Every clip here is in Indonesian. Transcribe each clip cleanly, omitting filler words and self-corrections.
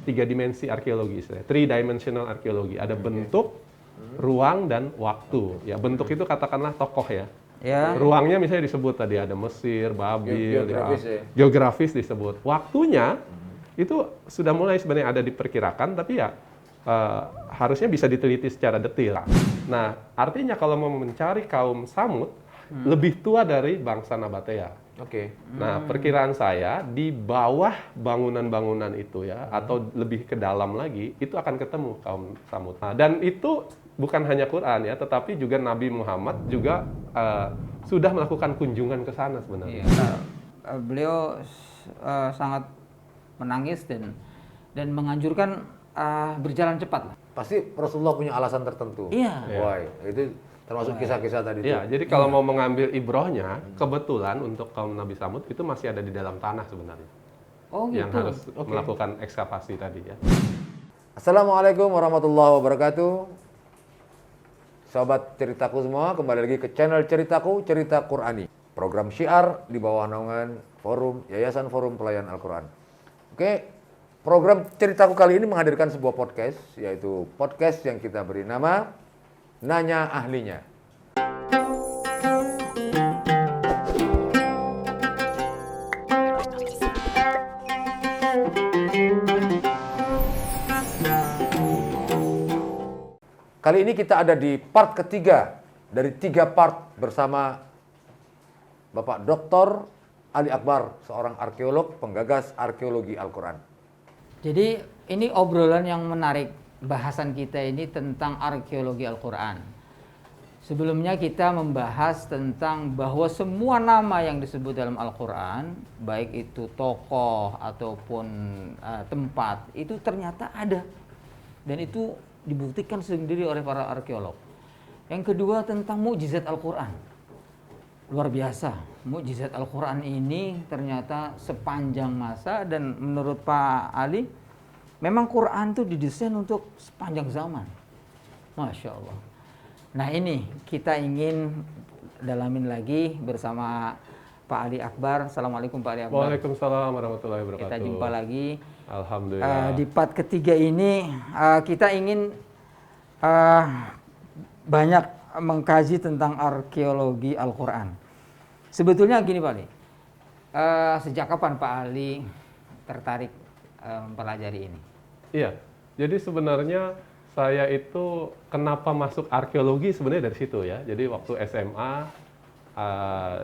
tiga dimensi arkeologi, three dimensional arkeologi. Ada bentuk, ruang, dan waktu. Ya, bentuk itu katakanlah tokoh ya. Ya. Ruangnya misalnya disebut tadi ada Mesir, Babil, Geografis disebut. Waktunya itu sudah mulai sebenarnya ada diperkirakan, tapi ya harusnya bisa diteliti secara detail. Nah, artinya kalau mau mencari kaum Samud, lebih tua dari bangsa Nabatea. Nah, perkiraan saya di bawah bangunan-bangunan itu ya, atau lebih ke dalam lagi, itu akan ketemu kaum Samud. Nah, dan itu bukan hanya Quran ya, tetapi juga Nabi Muhammad juga sudah melakukan kunjungan ke sana sebenarnya. Iya. Beliau sangat menangis dan menganjurkan berjalan cepat lah. Pasti Rasulullah punya alasan tertentu. Iya. Wah, itu termasuk kisah-kisah tadi itu. Iya, jadi kalau mau mengambil ibrohnya, kebetulan untuk kaum Nabi Samud itu masih ada di dalam tanah sebenarnya. Oh gitu. Yang harus melakukan ekskavasi tadi ya. Assalamualaikum warahmatullahi wabarakatuh. Sobat Ceritaku semua, kembali lagi ke channel Ceritaku, Cerita Qurani. Program syiar di bawah naungan Yayasan Forum Pelayan Al-Quran. Oke, program Ceritaku kali ini menghadirkan sebuah podcast, yaitu podcast yang kita beri nama Nanya Ahlinya. Kali ini kita ada di part ketiga dari 3 part bersama Bapak Dr. Ali Akbar, seorang arkeolog penggagas arkeologi Al-Quran. Jadi ini obrolan yang menarik. Bahasan kita ini tentang arkeologi Al-Quran. Sebelumnya kita membahas tentang bahwa semua nama yang disebut dalam Al-Quran, baik itu tokoh ataupun tempat, itu ternyata ada. Dan itu dibuktikan sendiri oleh para arkeolog. Yang kedua tentang mukjizat Al-Quran. Luar biasa, mukjizat Al-Quran ini ternyata sepanjang masa, dan menurut Pak Ali, memang Quran itu didesain untuk sepanjang zaman. Masya Allah. Nah ini kita ingin dalamin lagi bersama Pak Ali Akbar. Assalamualaikum Pak Ali Akbar. Waalaikumsalam warahmatullahi wabarakatuh. Kita jumpa lagi. Alhamdulillah. Di part ketiga ini kita ingin banyak mengkaji tentang arkeologi Al-Quran. Sebetulnya gini Pak Ali, sejak kapan Pak Ali tertarik mempelajari ini? Iya, jadi sebenarnya saya itu kenapa masuk arkeologi sebenarnya dari situ ya. Jadi waktu SMA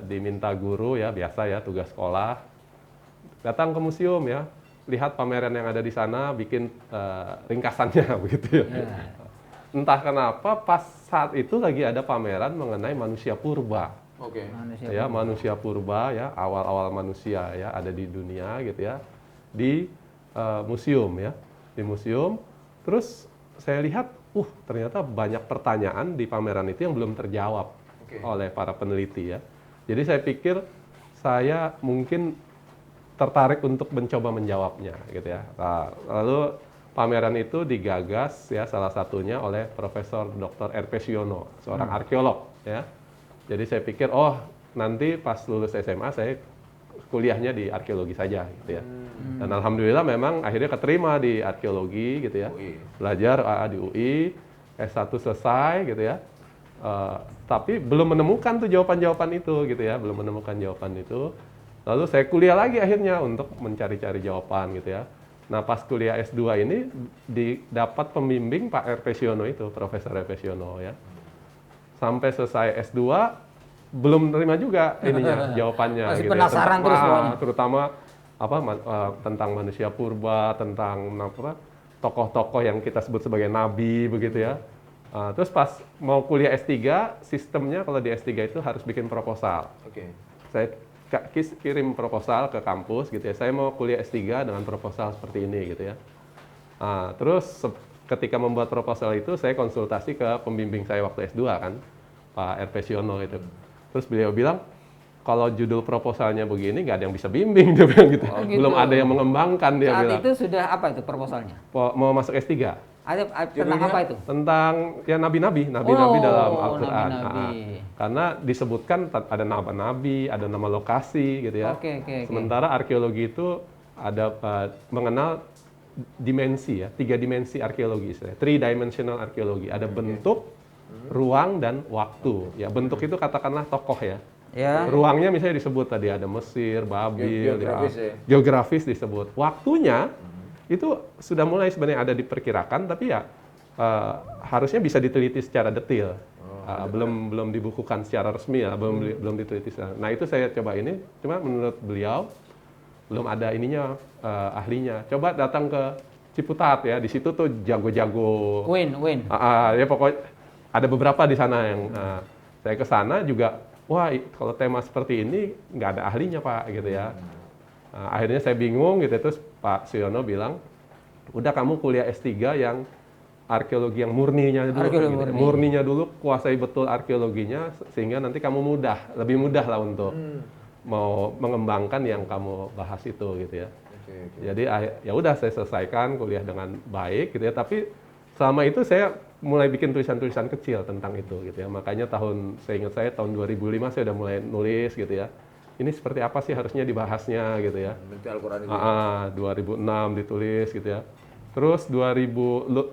diminta guru ya, biasa ya tugas sekolah, datang ke museum ya, lihat pameran yang ada di sana, bikin ringkasannya begitu ya. Entah kenapa pas saat itu lagi ada pameran mengenai manusia purba. Manusia purba ya, awal-awal manusia ya ada di dunia gitu ya, di museum ya. Di museum, terus saya lihat, ternyata banyak pertanyaan di pameran itu yang belum terjawab oleh para peneliti ya. Jadi saya pikir saya mungkin tertarik untuk mencoba menjawabnya gitu ya. Nah, lalu pameran itu digagas ya salah satunya oleh Profesor Dr. R.P. Siono, seorang arkeolog ya. Jadi saya pikir, nanti pas lulus SMA saya kuliahnya di arkeologi saja gitu ya. Dan alhamdulillah memang akhirnya keterima di arkeologi gitu ya. Belajar di UI, S1 selesai gitu ya. Tapi belum menemukan tuh jawaban-jawaban itu gitu ya, belum menemukan jawaban itu. Lalu saya kuliah lagi akhirnya untuk mencari-cari jawaban gitu ya. Nah, pas kuliah S2 ini dapat pembimbing Pak R.P. Siono itu, Profesor R.P. Siono ya. Sampai selesai S2 belum terima juga ininya jawabannya. Masih gitu penasaran ya. terus semuanya. Terutama tentang manusia purba, tentang tokoh-tokoh yang kita sebut sebagai nabi begitu ya. Terus pas mau kuliah S3, sistemnya kalau di S3 itu harus bikin proposal. Saya kirim proposal ke kampus gitu ya. Saya mau kuliah S3 dengan proposal seperti ini gitu ya. Terus ketika membuat proposal itu saya konsultasi ke pembimbing saya waktu S2 kan, Pak R.P. Siono itu. Terus beliau bilang, kalau judul proposalnya begini nggak ada yang bisa bimbing, dia bilang gitu. Belum ada yang mengembangkan, dia bilang. Saat itu sudah apa itu proposalnya? Mau masuk S3. Tentang apa itu? Tentang ya nabi-nabi dalam Al-Quran. Karena disebutkan ada nama nabi, ada nama lokasi gitu ya. Sementara arkeologi itu ada mengenal dimensi ya, 3 dimensi arkeologi, three dimensional arkeologi. Ada bentuk, ruang dan waktu. Ya, bentuk itu katakanlah tokoh ya. Ya. Ruangnya misalnya disebut tadi ada Mesir, Babil, Geografis ya. geografis disebut. Waktunya itu sudah mulai sebenarnya ada diperkirakan, tapi ya harusnya bisa diteliti secara detail. Belum dibukukan secara resmi ya, belum diteliti. Nah itu saya coba ini, cuma menurut beliau belum ada ininya ahlinya. Coba datang ke Ciputat ya, di situ tuh jago-jago. Win. Ya pokoknya ada beberapa di sana yang saya ke sana juga. Wah, kalau tema seperti ini nggak ada ahlinya Pak, gitu ya. Akhirnya saya bingung gitu, terus Pak Siono bilang, udah kamu kuliah S3 yang arkeologi yang murninya dulu, murninya dulu, kuasai betul arkeologinya, sehingga nanti kamu lebih mudah lah untuk mau mengembangkan yang kamu bahas itu, gitu ya. Jadi ya udah saya selesaikan kuliah dengan baik, gitu ya. Tapi selama itu saya mulai bikin tulisan-tulisan kecil tentang itu gitu ya. Makanya saya ingat tahun 2005 saya udah mulai nulis gitu ya. Ini seperti apa sih harusnya dibahasnya gitu ya. Meneliti Al-Quran itu. 2006 ditulis gitu ya. Terus 2008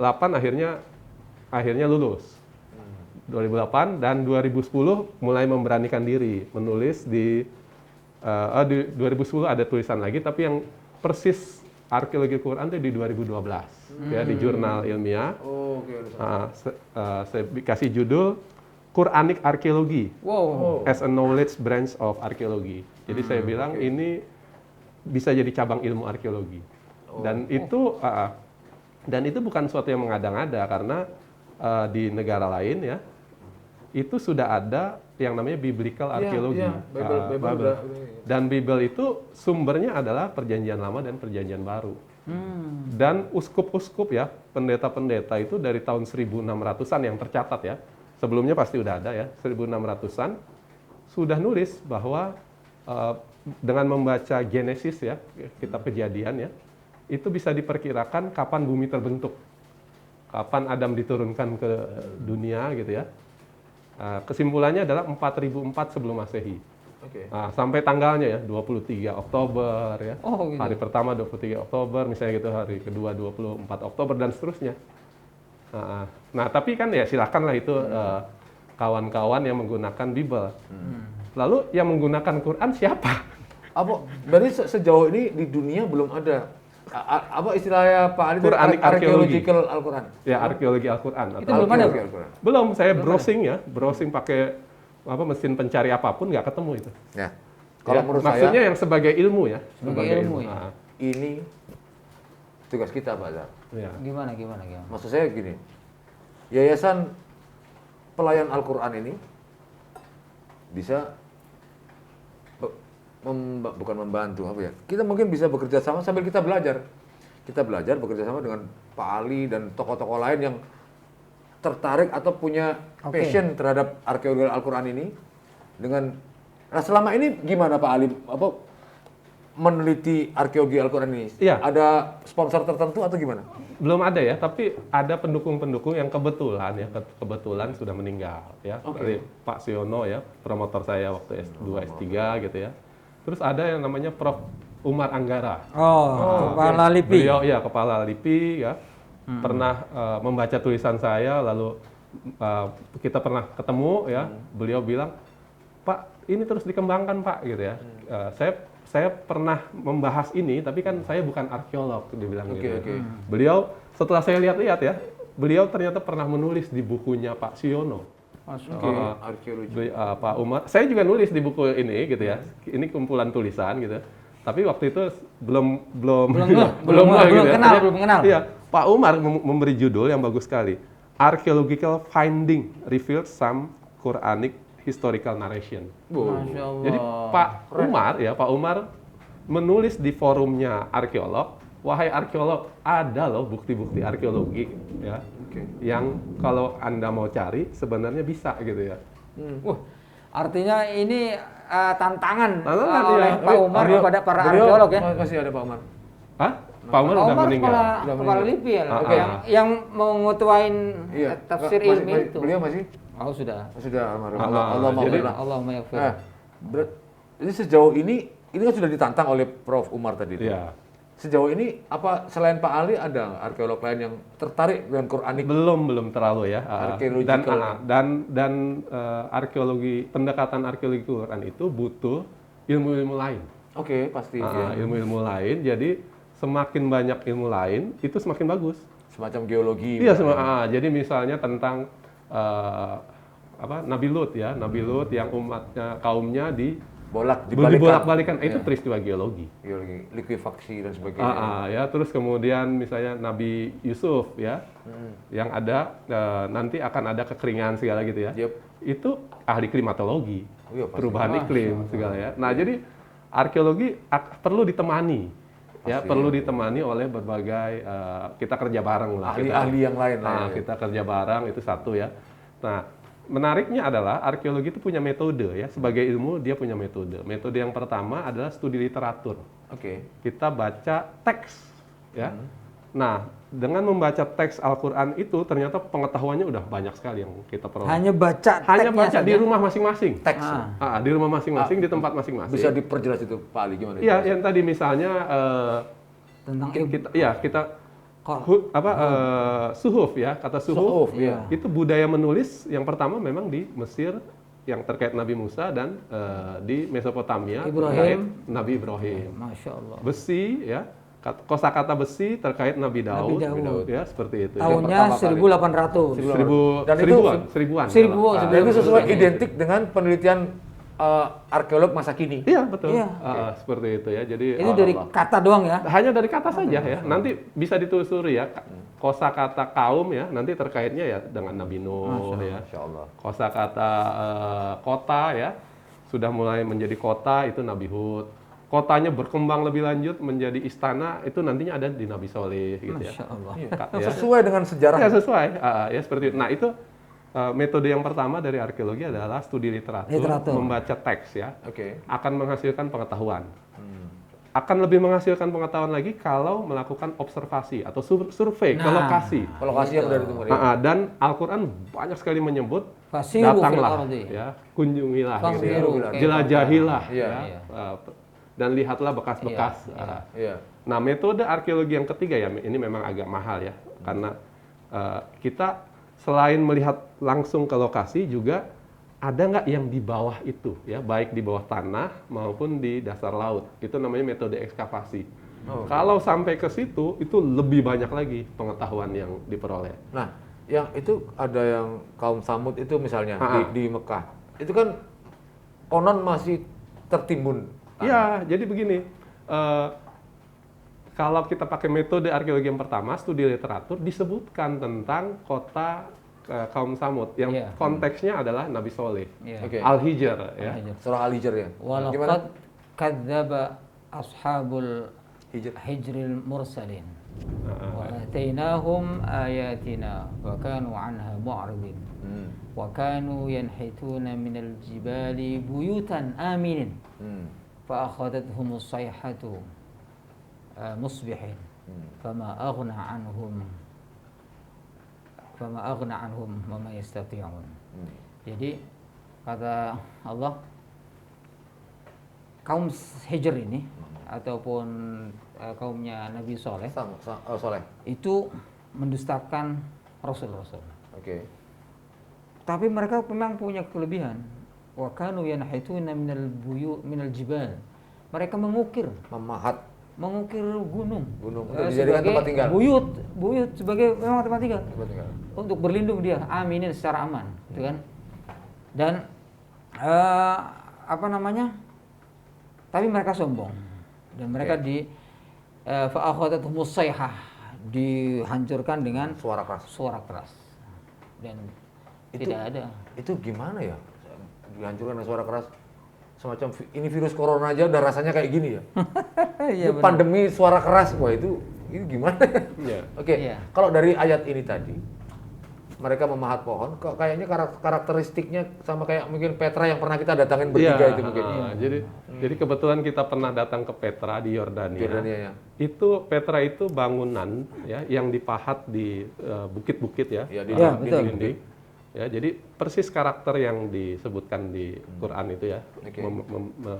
akhirnya lulus. 2008 dan 2010 mulai memberanikan diri menulis di 2010 ada tulisan lagi tapi yang persis arkeologi Quran itu di 2012 ya di jurnal ilmiah. Saya kasih judul Quranic Archaeology as a knowledge branch of archaeology. Jadi saya bilang ini bisa jadi cabang ilmu arkeologi. Dan itu bukan suatu yang mengada-ngada karena di negara lain ya itu sudah ada yang namanya biblical archaeology. Bible. Dan Bible itu sumbernya adalah Perjanjian Lama dan Perjanjian Baru. Dan uskup-uskup ya, pendeta-pendeta itu dari tahun 1600-an yang tercatat ya. Sebelumnya pasti udah ada ya, 1600-an sudah nulis bahwa dengan membaca Genesis ya, kitab Kejadian ya, itu bisa diperkirakan kapan bumi terbentuk. Kapan Adam diturunkan ke dunia gitu ya. Kesimpulannya adalah 4004 sebelum Masehi. Sampai tanggalnya ya 23 Oktober ya. Gitu. Hari pertama 23 Oktober, misalnya gitu, hari kedua 24 Oktober dan seterusnya. Nah, tapi kan ya silakanlah itu kawan-kawan yang menggunakan Bible. Lalu yang menggunakan Quran siapa? Berarti sejauh ini di dunia belum ada apa istilahnya Pak Ali? Quranic archaeological Al-Quran. Ya, arkeologi Al-Quran. Itu belum ada. Belum, saya browsing pakai mesin pencari apapun nggak ketemu itu. Ya. Kalau menurut maksudnya saya yang sebagai ilmu ya, sebagai ilmu. Ya. Ini tugas kita, Pak Azhar. Ya. Gimana? Maksud saya gini. Yayasan Pelayan Al-Quran ini bisa bukan membantu apa ya? Kita mungkin bisa bekerja sama sambil kita belajar. Kita belajar bekerja sama dengan Pak Ali dan tokoh-tokoh lain yang tertarik atau punya passion terhadap arkeologi Al-Quran ini. Nah selama ini gimana Pak Ali meneliti arkeologi Al-Quran ini? Iya. Ada sponsor tertentu atau gimana? Belum ada ya, tapi ada pendukung-pendukung yang kebetulan sudah meninggal ya. Dari Pak Siono ya, promotor saya waktu S2, S3 gitu ya. Terus ada yang namanya Prof. Umar Anggara. Kepala LIPI. Beliau ya kepala LIPI ya. Pernah membaca tulisan saya, lalu kita pernah ketemu ya. Beliau bilang, "Pak, ini terus dikembangkan, Pak," gitu ya. Saya pernah membahas ini, tapi kan saya bukan arkeolog, dia bilang gitu. Beliau setelah saya lihat-lihat ya, beliau ternyata pernah menulis di bukunya Pak Siono. Arkeologi. Pak Umar, saya juga nulis di buku ini gitu ya. Ini kumpulan tulisan gitu. Tapi waktu itu belum kenal. Iya, Pak Umar memberi judul yang bagus sekali. Archaeological Finding Revealed Some Quranic Historical Narration. Masya Allah. Jadi Pak Umar menulis di forumnya arkeolog, wahai arkeolog, ada loh bukti-bukti arkeologi ya. Yang kalau Anda mau cari sebenarnya bisa gitu ya. Artinya ini tantangan iya. oleh Pak Umar kepada para arkeolog ya. Masih ada Pak Umar. Hah? Pak Umar udah meninggal. Kepala LIPI ya, yang mengetuain tafsir ilmi itu. Beliau masih? Sudah. Sudah almarhum. Allahumma yaghfir. Ini sejauh ini kan sudah ditantang oleh Prof Umar tadi. Iya. sejauh ini apa selain Pak Ali ada arkeolog lain yang tertarik dengan Quranik? Belum terlalu ya. Archaeological. Dan arkeologi, pendekatan arkeologi Quran itu butuh ilmu-ilmu lain. Oke, pasti. Ya. Ilmu-ilmu lain. Jadi semakin banyak ilmu lain itu semakin bagus. Semacam geologi. Iya, jadi misalnya tentang Nabi Lut ya, Nabi Lut yang kaumnya dibolak-balikan itu peristiwa geologi. Geologi, likuifaksi dan sebagainya. Ya, terus kemudian misalnya Nabi Yusuf ya, yang ada nanti akan ada kekeringan segala gitu ya. Yep. Itu ahli klimatologi, Iya, pasti. perubahan iklim segala ya. Nah, jadi arkeologi perlu ditemani. Ya, perlu ditemani oleh berbagai kita kerja bareng lah. Ahli-ahli yang lain lah. Kita kerja bareng itu satu ya. Nah, menariknya adalah arkeologi itu punya metode ya. Sebagai ilmu dia punya metode. Metode yang pertama adalah studi literatur. Oke. Kita baca teks ya. Nah, dengan membaca teks Al-Qur'an itu ternyata pengetahuannya udah banyak sekali yang kita peroleh. Hanya baca Hanya teksnya baca di saja. rumah masing-masing. Teks. Di rumah masing-masing, di tempat masing-masing. Bisa diperjelas itu Pak Ali gimana? Iya, yang tadi misalnya Tentang kita suhuf ya, kata suhuf, iya. itu budaya menulis yang pertama memang di Mesir yang terkait Nabi Musa dan di Mesopotamia terkait Nabi Ibrahim. Masya Allah. Besi ya, kosakata besi terkait Nabi Daud, ya seperti itu. Tahunnya 1800. Seribuan. Dan itu sesuai identik dengan penelitian arkeolog masa kini. Iya, betul. Iya. Seperti itu ya. Jadi Itu dari kata doang ya? hanya dari kata saja ya. Nanti bisa ditelusuri ya. Kosakata kaum ya, nanti terkaitnya ya dengan Nabi Nuh ya. Masya Allah. Kosakata kota ya, sudah mulai menjadi kota itu Nabi Hud. Kotanya berkembang lebih lanjut menjadi istana itu nantinya ada di Nabi Soleh gitu ya. Masya Allah. Ya. Sesuai dengan sejarah. Ya sesuai. Ya seperti itu. Nah itu metode yang pertama dari arkeologi adalah studi literatur. Membaca teks ya. Oke. Akan menghasilkan pengetahuan. Akan lebih menghasilkan pengetahuan lagi kalau melakukan observasi atau survei ke lokasi. Lokasi yang udah ditemukan. Dan Al-Quran banyak sekali menyebut Fasiru datanglah, fil ardi. ya, kunjungilah, gitu ya. Fasiru. Jelajahilah, Iya. ya, dan lihatlah bekas-bekas. Iya. Nah, metode arkeologi yang ketiga ya, ini memang agak mahal ya, karena kita selain melihat langsung ke lokasi juga ada nggak yang di bawah itu ya, baik di bawah tanah maupun di dasar laut. Itu namanya metode ekskavasi. Kalau sampai ke situ itu lebih banyak lagi pengetahuan yang diperoleh. Nah, yang itu ada yang kaum Samud itu misalnya di Mekah. Itu kan konon masih tertimbun. Iya, jadi begini. Kalau kita pakai metode arkeologi yang pertama, studi literatur disebutkan tentang kota kaum Samud yang konteksnya adalah Nabi Soleh, Al-Hijr ya. Surah Al-Hijr ya. Walaqad kadzdzaba ashabul hijril mursalin. Wa atainahum ayatina wa kanu anha mu'ridin. Wa kanu yanhituna minal jibali buyutan aminin. Fa akhadathum as-sayhatu musbihin. Fama aghna anhum ma yastati'un. Jadi kata Allah, kaum Hijr ini ataupun kaumnya Nabi Soleh itu mendustakan Rasul-Rasul. Oke. Tapi mereka memang punya kelebihan. Wa kanu yanhituna minal jibal. Mereka mengukir gunung untuk dijadikan tempat tinggal. Buyut sebagai memang tempat tinggal. Untuk berlindung dia, aminin secara aman, gitu kan? Dan tapi mereka sombong dan mereka fa'akhadatuhumus sayhah, dihancurkan dengan suara keras. Dan tidak ada. Itu gimana ya? Dihancurkan dengan suara keras. Semacam ini virus corona aja udah rasanya kayak gini ya. Iya, pandemi suara keras, wah itu gimana ya? Oke. Kalau dari ayat ini tadi, mereka memahat pohon, kok kayaknya karakteristiknya sama kayak mungkin Petra yang pernah kita datangin bertiga itu mungkin. Jadi kebetulan kita pernah datang ke Petra di Yordania. Ya. Itu Petra itu bangunan ya yang dipahat di bukit-bukit ya. Di dinding. Ya, jadi persis karakter yang disebutkan di Quran itu ya,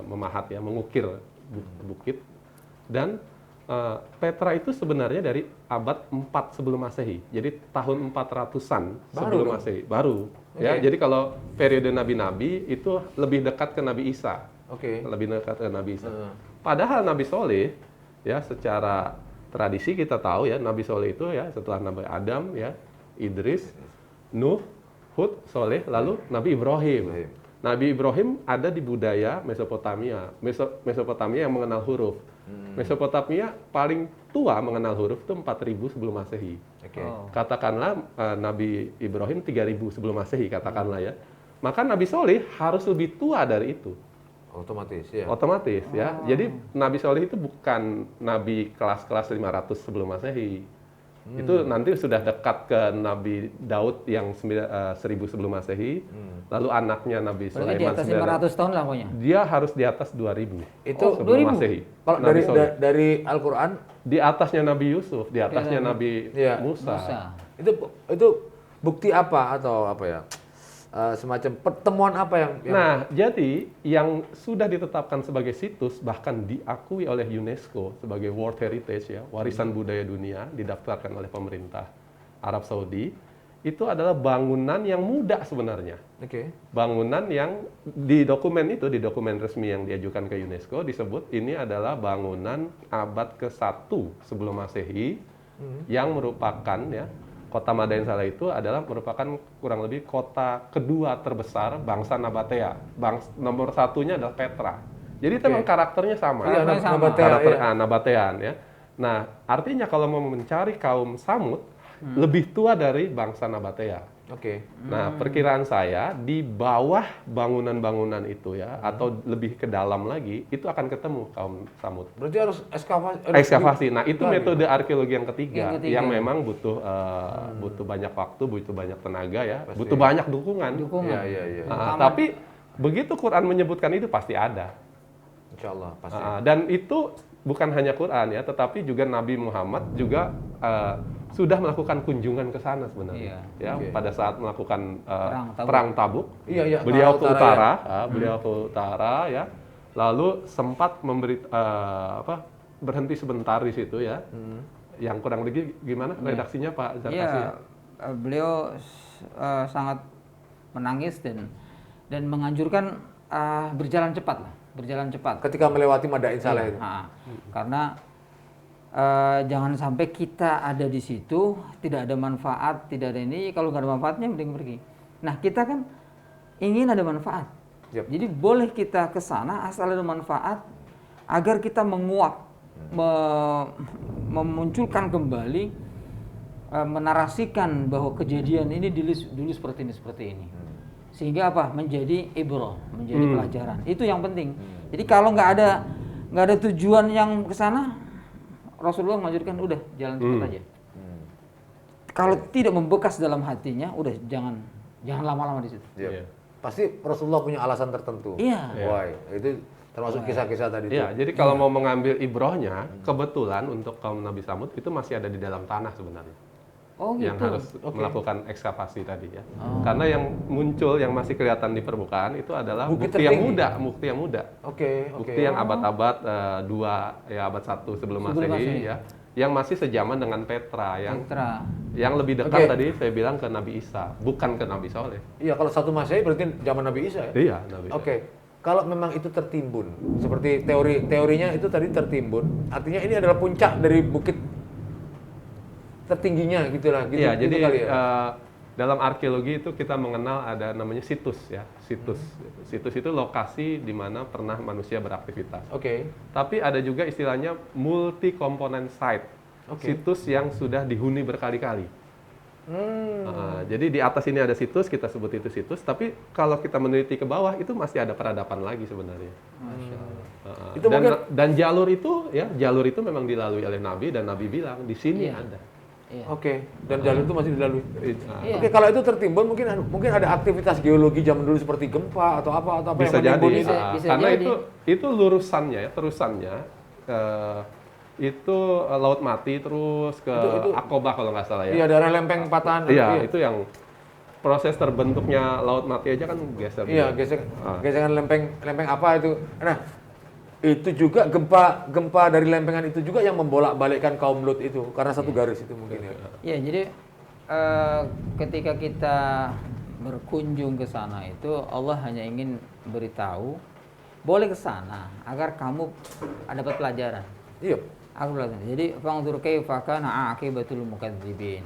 memahat ya, mengukir bukit. Dan Petra itu sebenarnya dari abad 4 sebelum Masehi. Jadi tahun 400-an sebelum dong? Masehi. Baru. Ya, jadi kalau periode nabi-nabi itu lebih dekat ke Nabi Isa. Oke. Lebih dekat ke Nabi Isa. Padahal Nabi Soleh, ya secara tradisi kita tahu ya, Nabi Soleh itu ya setelah Nabi Adam ya, Idris, Nuh, Hud, Soleh, lalu Nabi Ibrahim. Nabi Ibrahim ada di budaya Mesopotamia. Mesopotamia yang mengenal huruf. Mesopotamia paling tua mengenal huruf itu 4000 sebelum Masehi. Oke. Katakanlah Nabi Ibrahim 3000 sebelum Masehi katakanlah ya. Maka Nabi Soleh harus lebih tua dari itu. Otomatis ya. Otomatis ya. Jadi Nabi Soleh itu bukan nabi kelas-kelas 500 sebelum Masehi. Itu nanti sudah dekat ke Nabi Daud yang 1000 sebelum Masehi. Lalu anaknya Nabi Berarti di Sulaiman atas 500 tahun lah pokoknya. dia harus di atas 2000 Itu sebelum 2000? Masehi. Kalau Nabi Soleh. dari Al-Qur'an Di atasnya Nabi Yusuf, di atasnya Nabi Iya. Musa. itu bukti apa atau apa ya? Semacam pertemuan apa yang Nah, jadi yang sudah ditetapkan sebagai situs bahkan diakui oleh UNESCO sebagai World Heritage ya, warisan budaya dunia didaftarkan oleh pemerintah Arab Saudi, itu adalah bangunan yang muda sebenarnya. Oke. Bangunan yang di dokumen itu, di dokumen resmi yang diajukan ke UNESCO disebut ini adalah bangunan abad ke-1 sebelum Masehi yang merupakan ya, kota Madain Saleh itu adalah merupakan kurang lebih kota kedua terbesar bangsa Nabatea. Nomor satunya adalah Petra. Jadi itu memang karakternya sama. Iya, Karakternya sama. Nabatea, Karakter iya. Nabatean ya. Nah, artinya kalau mau mencari kaum Samud lebih tua dari bangsa Nabatea. Oke. Nah, perkiraan saya di bawah bangunan-bangunan itu ya, atau lebih ke dalam lagi, itu akan ketemu kaum Samud. Berarti harus ekskavasi. Ekskavasi. Nah, itu lagi. metode arkeologi yang ketiga, Yang ketiga. memang butuh banyak waktu, butuh banyak tenaga ya, Pasti. butuh banyak dukungan. Iya, iya, iya. Tapi begitu Quran menyebutkan itu pasti ada. Insya Allah pasti. Dan itu bukan hanya Quran ya, tetapi juga Nabi Muhammad juga sudah melakukan kunjungan ke sana sebenarnya. Ya, Oke. pada saat melakukan Tabuk. perang Tabuk. Iya, iya. Beliau ke utara, ya. beliau ke utara ya. Lalu sempat berhenti sebentar di situ ya. Yang kurang lebih gimana redaksinya Pak Zarkasi? Iya, beliau sangat menangis dan menganjurkan berjalan cepat lah, berjalan cepat. Ketika melewati Madain Saleh itu. Karena jangan sampai kita ada di situ tidak ada manfaat, tidak ada ini. Kalau nggak ada manfaatnya mending pergi. Nah kita kan ingin ada manfaat. Yap. Jadi boleh kita ke sana asal ada manfaat agar kita menguak, memunculkan kembali, menarasikan bahwa kejadian ini dulu seperti ini. Sehingga apa? Menjadi ibrah, menjadi pelajaran. Itu yang penting. Jadi kalau nggak ada tujuan yang ke sana, Rasulullah mengajarkan udah jalan cepat aja. Kalau tidak membekas dalam hatinya, udah jangan lama-lama di situ. Iya. Iya. Pasti Rasulullah punya alasan tertentu. Iya. Wah, itu termasuk kisah-kisah tadi itu. Iya, jadi kalau mau mengambil ibrohnya, kebetulan untuk kaum Nabi Samud itu masih ada di dalam tanah sebenarnya. Oh gitu. Yang harus melakukan ekskavasi tadi ya. Karena yang muncul yang masih kelihatan di permukaan itu adalah Bukit bukti yang tertinggi. bukti yang muda. Oke. Bukti yang abad-abad 2 ya abad 1 sebelum Masehi ya. Yang masih sejaman dengan Petra yang lebih dekat Oke. tadi saya bilang ke Nabi Isa, bukan ke Nabi Soleh. Iya, kalau satu Masehi berarti zaman Nabi Isa ya? Iya, Nabi Isa. Oke. Kalau memang itu tertimbun, seperti teorinya itu tadi tertimbun, artinya ini adalah puncak dari bukit tertingginya gitulah gitu. Iya, gitu jadi kali ya. dalam arkeologi itu kita mengenal ada namanya situs ya, situs. Situs itu lokasi di mana pernah manusia beraktivitas. Oke. Tapi ada juga istilahnya multi component site. Oke. Situs yang sudah dihuni berkali-kali. Jadi di atas ini ada situs, kita sebut itu situs. Tapi kalau kita meneliti ke bawah itu masih ada peradaban lagi sebenarnya. Itu dan, mungkin- dan jalur itu memang dilalui oleh Nabi dan Nabi bilang di sini Iya. ada. Iya. Oke. Dan jalur itu masih dilalui. Iya. Oke, kalau itu tertimbun mungkin ada aktivitas geologi zaman dulu seperti gempa atau apa Bisa yang jadi menimbun itu. Bisa karena jadi. itu lurusannya ya, terusannya itu laut mati terus ke Itu- Aqabah kalau nggak salah ya. Iya, daerah lempeng patahan. Iya, itu yang proses terbentuknya laut mati aja kan geser. Iya, dulu. gesekan lempeng apa itu. Nah, itu juga gempa dari lempengan itu juga yang membolak-balikkan kaum Lut itu karena satu garis itu mungkin ya. Ya, jadi ketika kita berkunjung ke sana itu Allah hanya ingin beritahu boleh ke sana agar kamu dapat pelajaran. Iya. Aku bilang, jadi fangzur kaifa kana aqibatul mukadzibin.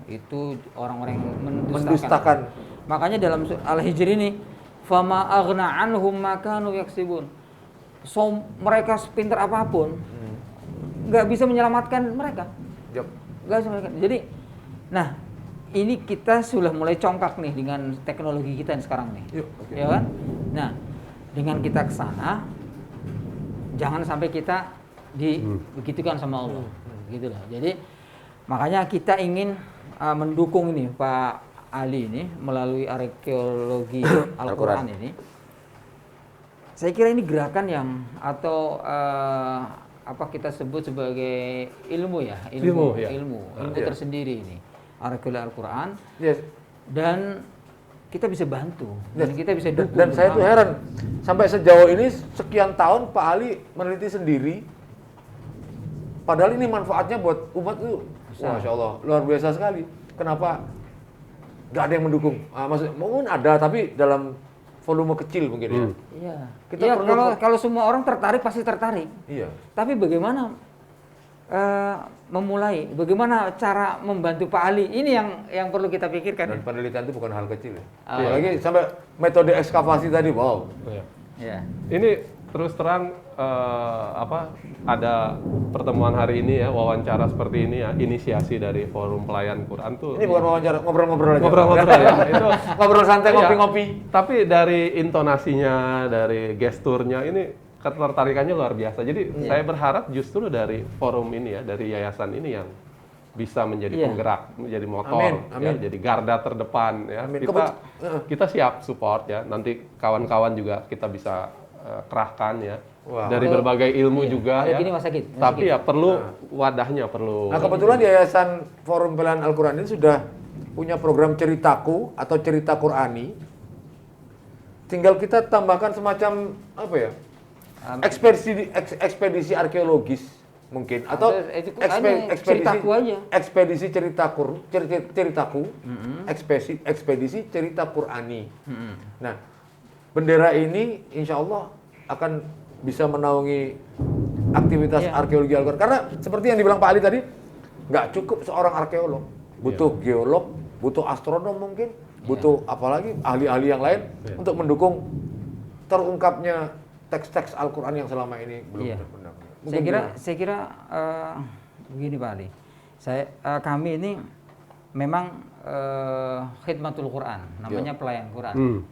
Itu orang-orang yang mendustakan. Makanya dalam Al-Hijr ini fama aghna anhum ma kanu yaksibun. So, mereka sepintar apapun nggak bisa menyelamatkan mereka. Yep. Nggak bisa menyelamatkan. Jadi, nah ini kita sudah mulai congkak nih dengan teknologi kita yang sekarang nih, ya kan? Nah, dengan kita ke sana, jangan sampai kita begitukan sama Allah, gitu loh. Jadi makanya kita ingin mendukung ini Pak Ali ini melalui arkeologi Al-Quran ini. Saya kira ini gerakan yang atau apa kita sebut sebagai ilmu ya, ilmu tersendiri ini arkeologi Al-Quran. Yes. Dan kita bisa bantu dan kita bisa dukung. Dan saya tuh heran sampai sejauh ini sekian tahun Pak Ali meneliti sendiri. Padahal ini manfaatnya buat umat itu, Masya Allah, luar biasa sekali. Kenapa nggak ada yang mendukung? Maksudnya mungkin ada, tapi dalam volume kecil mungkin ya. Iya. Kita Ya, perlu kalau semua orang tertarik pasti tertarik. Iya. Tapi bagaimana memulai? Bagaimana cara membantu Pak Ali? Ini yang perlu kita pikirkan. Dan penelitian itu bukan hal kecil ya. Oh, Apalagi sampai metode ekskavasi tadi, wow. Ya. Ini terus terang ada pertemuan hari ini ya, wawancara seperti ini ya, inisiasi dari Forum Pelayan Quran tuh. Ini bukan wawancara, ngobrol-ngobrol aja. Ngobrol-ngobrol ya. Itu ngobrol santai, Iya. ngopi-ngopi. Tapi dari intonasinya, dari gesturnya ini ketertarikannya luar biasa. Jadi saya berharap justru dari forum ini ya, dari yayasan ini yang bisa menjadi penggerak, menjadi motor, Amin. ya, jadi garda terdepan ya. Amin. Kita siap support ya. Nanti kawan-kawan juga kita bisa kerahkan ya. Wah. Dari berbagai ilmu juga ya. Gini Mas Sakit. Tapi ya perlu wadahnya perlu. Nah kebetulan Yayasan Forum Pelayan Al-Quran ini sudah punya program ceritaku atau cerita Qurani. Tinggal kita tambahkan semacam apa ya? Ekspedisi arkeologis mungkin atau ceritaku aja. Ekspedisi ceritaku, ekspedisi cerita Qurani. Nah, bendera ini insya Allah akan bisa menaungi aktivitas arkeologi Al-Quran. Karena seperti yang dibilang Pak Ali tadi, nggak cukup seorang arkeolog, butuh geolog, butuh astronom mungkin, butuh apalagi ahli-ahli yang lain untuk mendukung terungkapnya teks-teks Al-Quran yang selama ini belum benar. Saya kira begini Pak Ali, kami ini memang khidmatul Quran, namanya pelayan Quran.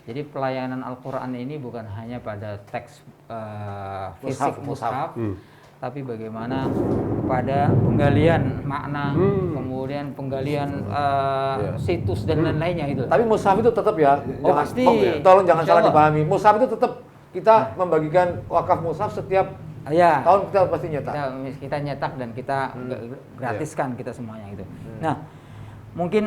Jadi pelayanan Al-Quran ini bukan hanya pada teks fisik mushaf, tapi bagaimana pada penggalian makna, kemudian penggalian situs dan lain-lainnya itu. Tapi mushaf itu tetap ya, pasti. Tolong jangan salah dipahami. Mushaf itu tetap kita membagikan wakaf mushaf setiap tahun kita pasti nyetak. Kita nyetak dan kita gratiskan kita semuanya gitu. Nah, mungkin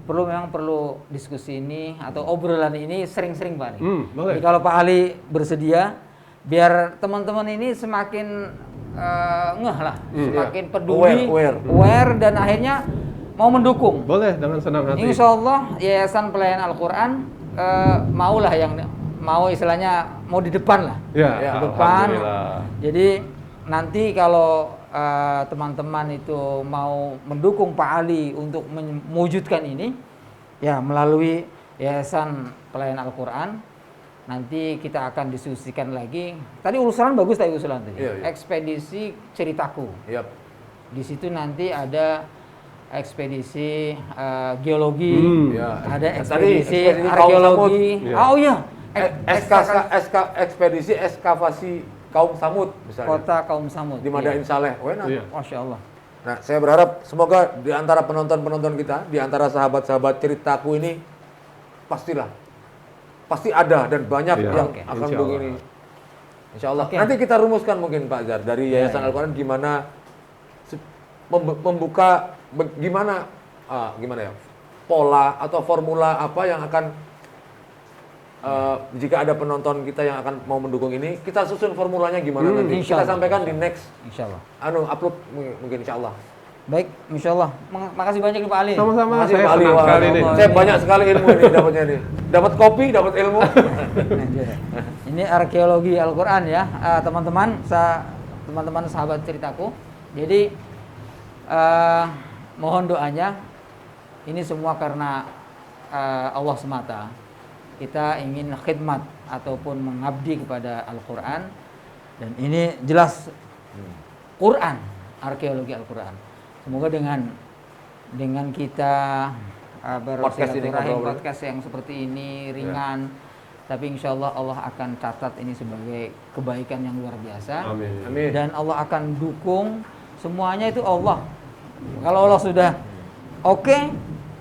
memang perlu diskusi ini atau obrolan ini sering-sering Pak Ali. Jadi kalau Pak Ali bersedia, biar teman-teman ini semakin ngeh lah, semakin peduli, aware dan akhirnya mau mendukung. Boleh dengan senang hati. Insya Allah Yayasan Pelayan Al-Quran maulah yang mau istilahnya mau di depan lah, Ya, di depan. Jadi nanti kalau teman-teman itu mau mendukung Pak Ali untuk mewujudkan ini, ya melalui Yayasan Pelayan Al-Quran, nanti kita akan diskusikan lagi. Tadi usulan bagus tadi usulan tadi. Ekspedisi ceritaku. Di situ nanti ada ekspedisi geologi, ada ekspedisi arkeologi. Oh iya, ekspedisi ekskavasi kaum Samud misalnya. Kota kaum Samud. Di Madain Saleh. Masya Allah. Nah, saya berharap semoga di antara penonton-penonton kita, di antara sahabat-sahabat ceritaku ini pasti ada dan banyak yang akan begini. Insya Allah. Nanti kita rumuskan mungkin Pak Zar dari Yayasan Al-Quran gimana membuka gimana ya pola atau formula apa yang akan jika ada penonton kita yang akan mau mendukung ini, kita susun formulanya gimana nanti. Insya Kita Allah. sampaikan di next Insya Allah. upload mungkin insya Allah. Baik, Insya Allah. Makasih banyak nih Pak Ali. Sama-sama, Makasih saya Pak Ali. senang Wah, sekali nih. saya banyak sekali ilmu ini dapatnya nih. Dapat kopi, dapat ilmu. Ini arkeologi Al-Quran ya, teman-teman sahabat ceritaku. Jadi mohon doanya. Ini semua karena Allah semata. Kita ingin khidmat ataupun mengabdi kepada Al-Quran. Dan ini jelas Quran, arkeologi Al-Quran. Semoga dengan kita bersilaturahim podcast yang seperti ini ringan, tapi insya Allah Allah akan catat ini sebagai kebaikan yang luar biasa. Amin. Amin. Dan Allah akan dukung semuanya itu Allah. Kalau Allah sudah oke,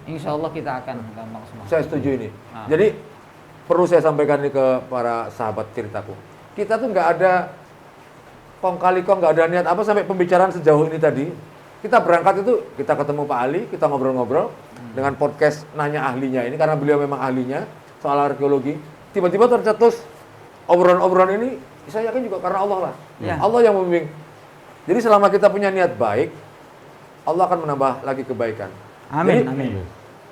insya Allah kita akan gampang semua. Saya setuju ini. Jadi perlu saya sampaikan ini ke para sahabat ceritaku. Kita tuh nggak ada kong kali kong, nggak ada niat apa sampai pembicaraan sejauh ini tadi. Kita berangkat itu, kita ketemu Pak Ali, kita ngobrol-ngobrol dengan podcast Nanya Ahlinya ini karena beliau memang ahlinya soal arkeologi. Tiba-tiba tercetus obrolan-obrolan ini, saya yakin juga karena Allah lah. Ya. Allah yang membimbing. Jadi selama kita punya niat baik, Allah akan menambah lagi kebaikan. Amin, Jadi, amin.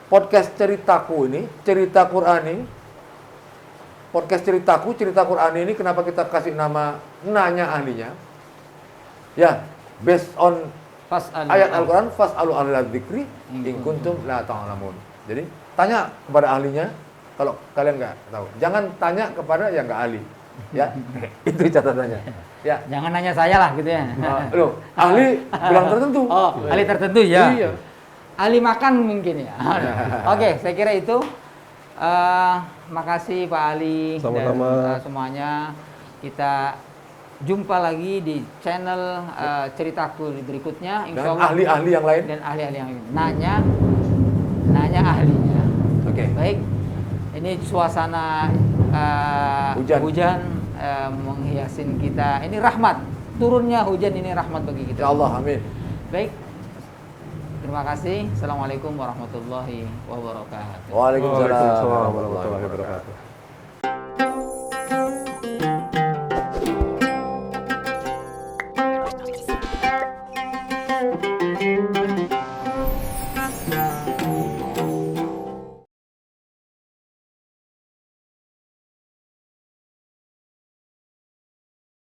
Podcast ceritaku ini, cerita Quran ini, podcast ceritaku, cerita Quran ini kenapa kita kasih nama Nanya Ahlinya? Ya, based on ayat Al-Quran, fas'alu ahla dzikri in kuntum la ta'lamun. Jadi, tanya kepada ahlinya kalau kalian nggak tahu. Jangan tanya kepada yang nggak ahli. Ya, itu catatannya. Ya. Jangan nanya saya lah gitu ya. Loh, ahli bilang tertentu. Oh, ahli tertentu ya. Iya. Ahli makan mungkin ya. Oke, saya kira itu. Makasih Pak Ali Sama-sama. dan semuanya. Kita jumpa lagi di channel ceritaku berikutnya. Insya Dengan Allah. ahli-ahli yang lain. Dan ahli-ahli yang lain. Nanya ahlinya. Oke. Baik. Ini suasana hujan menghiasin kita. Ini rahmat. Turunnya hujan ini rahmat bagi kita. Ya Allah, amin. Baik. Terima kasih. Assalamualaikum warahmatullahi wabarakatuh. Waalaikumsalam Waalaikumsalam warahmatullahi wabarakatuh.